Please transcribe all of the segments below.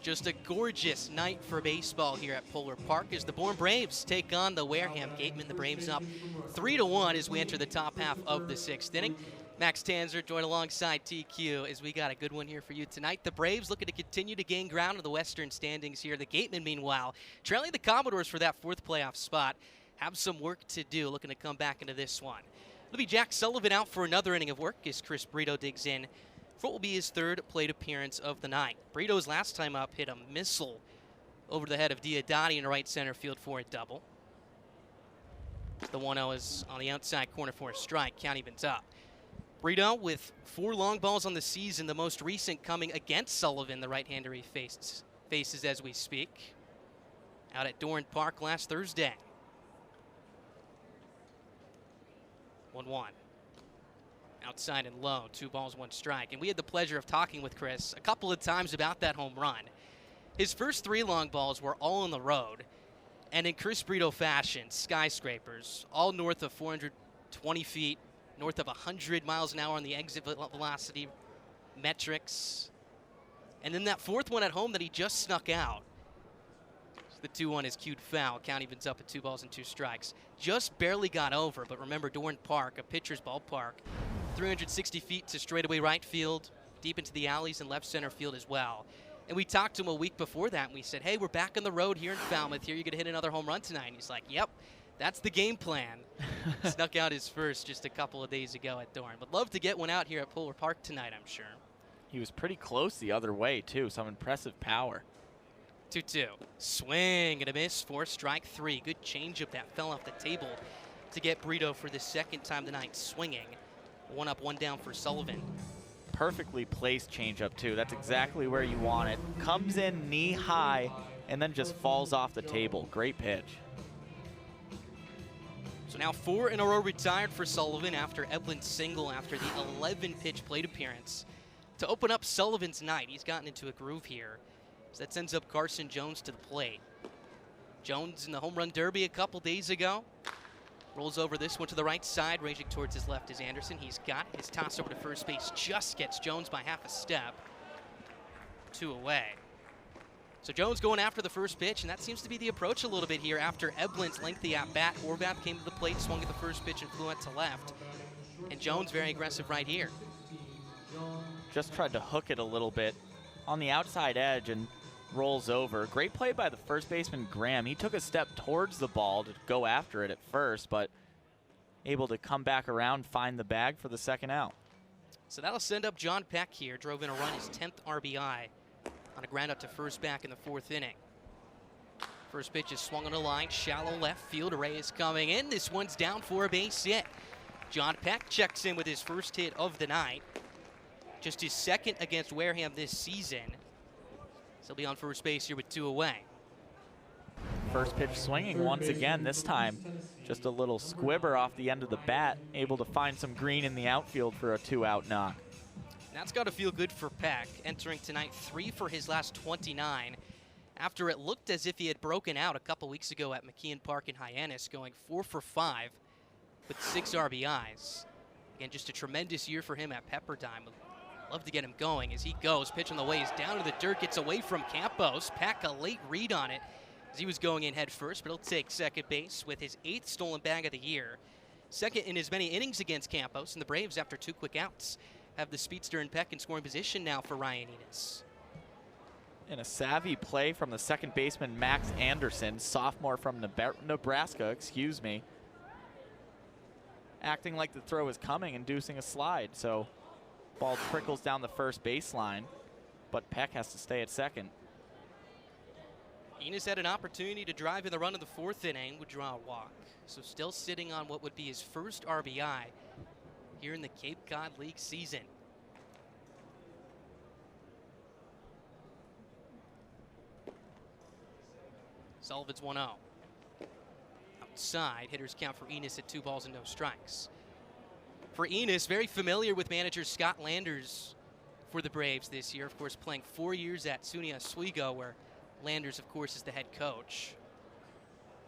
Just a gorgeous night for baseball here at Polar Park as the Bourne Braves take on the Wareham Gatemen. The Braves up 3-1 as we enter the top half of the sixth inning. Max Tanzer joined alongside TQ as we got a good one here for you tonight. The Braves looking to continue to gain ground in the Western standings here. The Gatemen, meanwhile, trailing the Commodores for that fourth playoff spot, have some work to do, looking to come back into this one. It'll be Jack Sullivan out for another inning of work as Chris Brito digs in for what will be his third plate appearance of the night. Brito's last time up hit a missile over the head of Diodati in right center field for a double. The 1-0 is on the outside corner for a strike. Count evens up. Brito with 4 long balls on the season, the most recent coming against Sullivan, the right-hander he faces as we speak, out at Bourne Park last Thursday. 1-1. Outside and low, 2 balls, 1 strike. And we had the pleasure of talking with Chris a couple of times about that home run. His first 3 long balls were all on the road, and in Chris Brito fashion, skyscrapers, all north of 420 feet, north of 100 miles an hour on the exit velocity metrics. And then that fourth one at home that he just snuck out. The 2-1 is cued foul. Count evens up at 2 balls and 2 strikes. Just barely got over, but remember, Bourne Park, a pitcher's ballpark, 360 feet to straightaway right field, deep into the alleys and left center field as well. And we talked to him a week before that, and we said, hey, we're back on the road here in Falmouth. Here, you're going to hit another home run tonight. And he's like, yep, that's the game plan. Snuck out his first just a couple of days ago at Bourne. Would love to get one out here at Polar Park tonight, I'm sure. He was pretty close the other way, too. Some impressive power. 2-2. Swing and a miss for strike 3. Good changeup that fell off the table to get Brito for the second time tonight swinging. 1 up, 1 down for Sullivan. Perfectly placed changeup, too. That's exactly where you want it. Comes in knee high and then just falls off the table. Great pitch. So now 4 in a row retired for Sullivan after Eblin's single after the 11-pitch plate appearance. To open up Sullivan's night, he's gotten into a groove here. So that sends up Carson Jones to the plate. Jones in the home run derby a couple days ago. Rolls over this one to the right side. Raging towards his left is Anderson. He's got his toss over to first base. Just gets Jones by half a step. 2 away. So Jones going after the first pitch, and that seems to be the approach a little bit here after Eblin's lengthy at-bat. Horvath came to the plate, swung at the first pitch, and flew out to left. And Jones very aggressive right here. Just tried to hook it a little bit on the outside edge and rolls over. Great play by the first baseman, Graham. He took a step towards the ball to go after it at first, but able to come back around, find the bag for the second out. So that'll send up John Peck here, drove in a run, his 10th RBI on a ground out to first back in the 4th inning. First pitch is swung on a line, shallow left field. Ray is coming in. This one's down for a base hit. John Peck checks in with his first hit of the night. Just his second against Wareham this season. So he'll be on first base here with 2 away. First pitch swinging once again, this time just a little squibber off the end of the bat, able to find some green in the outfield for a 2-out knock. That's got to feel good for Peck, entering tonight 3 for his last 29, after it looked as if he had broken out a couple weeks ago at McKeon Park in Hyannis, going 4 for 5 with 6 RBIs. Again, just a tremendous year for him at Pepperdine. Love to get him going as he goes. Pitch on the way is down to the dirt, gets away from Campos. Peck, a late read on it as he was going in head first, but he'll take second base with his 8th stolen bag of the year. Second in as many innings against Campos, and the Braves, after 2 quick outs, have the speedster and Peck in scoring position now for Ryan Enos. And a savvy play from the second baseman, Max Anderson, sophomore from Nebraska, acting like the throw is coming, inducing a slide. So ball trickles down the first baseline, but Peck has to stay at second. Enos had an opportunity to drive in the run of the 4th inning, would draw a walk. So still sitting on what would be his first RBI here in the Cape Cod League season. Sullivan's 1-0. Outside, hitters count for Enos at 2 balls and no strikes. For Enos, very familiar with manager Scott Landers for the Braves this year. Of course, playing 4 years at SUNY Oswego, where Landers, of course, is the head coach.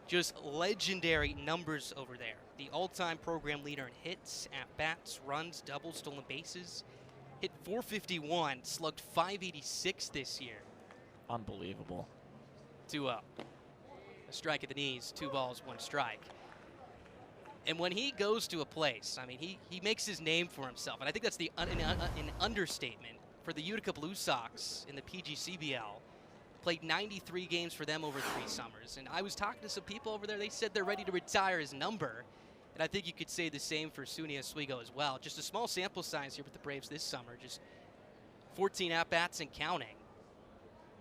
Just legendary numbers over there. The all-time program leader in hits, at-bats, runs, doubles, stolen bases. Hit .451, slugged .586 this year. Unbelievable. 2-0. A strike at the knees, 2 balls, 1 strike. And when he goes to a place, I mean, he makes his name for himself. And I think that's an understatement for the Utica Blue Sox in the PGCBL. Played 93 games for them over 3 summers. And I was talking to some people over there. They said they're ready to retire his number. And I think you could say the same for Sunia Oswego as well. Just a small sample size here with the Braves this summer. Just 14 at-bats and counting.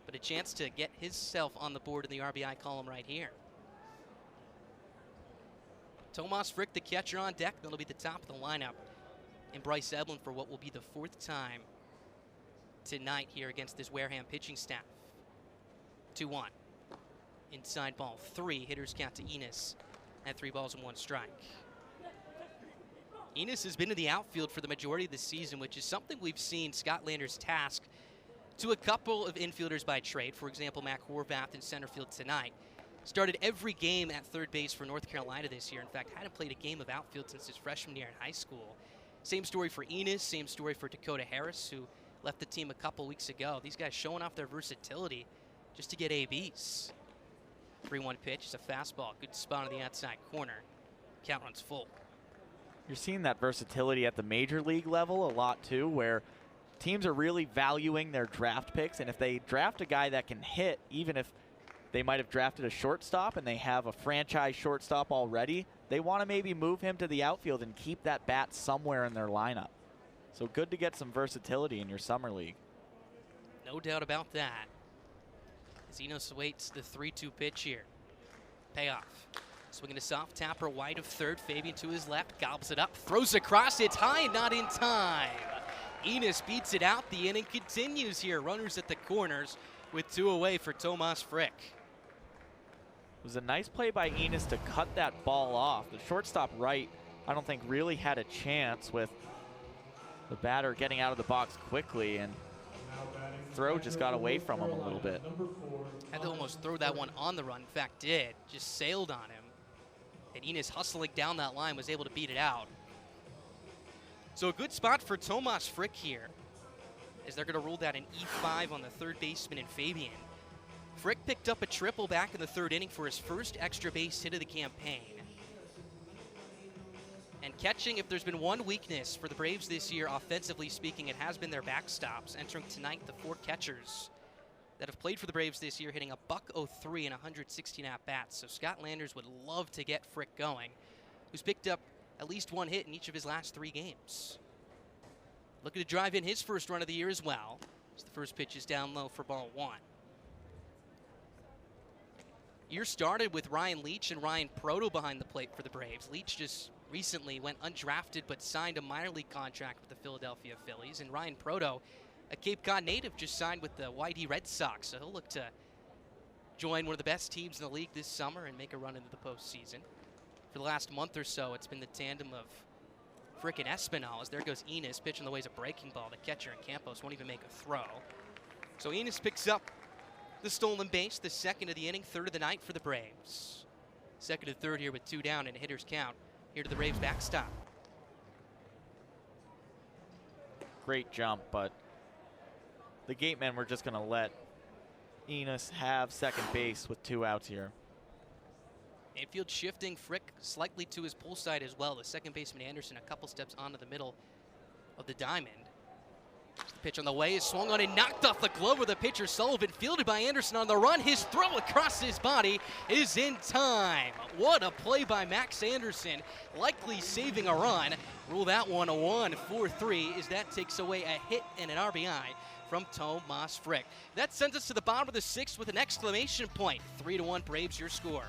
But a chance to get himself on the board in the RBI column right here. Tomas Frick, the catcher, on deck. That'll be the top of the lineup. And Bryce Eblin for what will be the 4th time tonight here against this Wareham pitching staff. 2-1. Inside ball 3. Hitters count to Enos at 3 balls and 1 strike. Enos has been in the outfield for the majority of the season, which is something we've seen Scott Landers task to a couple of infielders by trade. For example, Mac Horvath in center field tonight. Started every game at third base for North Carolina this year. In fact, hadn't played a game of outfield since his freshman year in high school. Same story for Enos, same story for Dakota Harris, who left the team a couple weeks ago. These guys showing off their versatility just to get ABs. 3-1 pitch, it's a fastball. Good spot on the outside corner. Count runs full. You're seeing that versatility at the major league level a lot too, where teams are really valuing their draft picks, and if they draft a guy that can hit, even if they might have drafted a shortstop and they have a franchise shortstop already, they want to maybe move him to the outfield and keep that bat somewhere in their lineup. So good to get some versatility in your summer league. No doubt about that. Enos awaits the 3-2 pitch here. Payoff. Swinging a soft tapper wide of third. Fabian to his left, gobbles it up, throws across. It's high and not in time. Enos beats it out. The inning continues here. Runners at the corners with 2 away for Tomas Frick. It was a nice play by Enos to cut that ball off. The shortstop right, I don't think really had a chance with the batter getting out of the box quickly, and throw just got away from him a little bit. Had to almost throw that one on the run. In fact, did. Just sailed on him. And Enos hustling down that line was able to beat it out. So a good spot for Tomas Frick here, as they're going to rule that an E5 on the third baseman in Fabian. Frick picked up a triple back in the 3rd inning for his first extra base hit of the campaign. And catching, if there's been one weakness for the Braves this year, offensively speaking, it has been their backstops. Entering tonight, the 4 catchers that have played for the Braves this year, hitting a .03 and 116 at-bats. So Scott Landers would love to get Frick going, who's picked up at least 1 hit in each of his last 3 games. Looking to drive in his first run of the year as well. So the first pitch is down low for ball 1. Year started with Ryan Leach and Ryan Proto behind the plate for the Braves. Leach just recently went undrafted but signed a minor league contract with the Philadelphia Phillies. And Ryan Proto, a Cape Cod native, just signed with the YD Red Sox. So he'll look to join one of the best teams in the league this summer and make a run into the postseason. For the last month or so, it's been the tandem of Frick and Espinal. As there goes Enos, pitching the ways of breaking ball. The catcher and Campos won't even make a throw. So Enos picks up the stolen base, the 2nd of the inning, 3rd of the night for the Braves. 2nd and 3rd here with 2 down and hitters count here to the Braves backstop. Great jump, but the Gatemen were just going to let Enos have second base with 2 outs here. Infield shifting, Frick slightly to his pull side as well. The second baseman Anderson a couple steps onto the middle of the diamond. The pitch on the way is swung on and knocked off the glove of the pitcher Sullivan, fielded by Anderson on the run. His throw across his body is in time. What a play by Max Anderson, likely saving a run. Rule that one a 1-4-3 as that takes away a hit and an RBI from Tomas Frick. That sends us to the bottom of the 6th with an exclamation point. 3-1 Braves your score.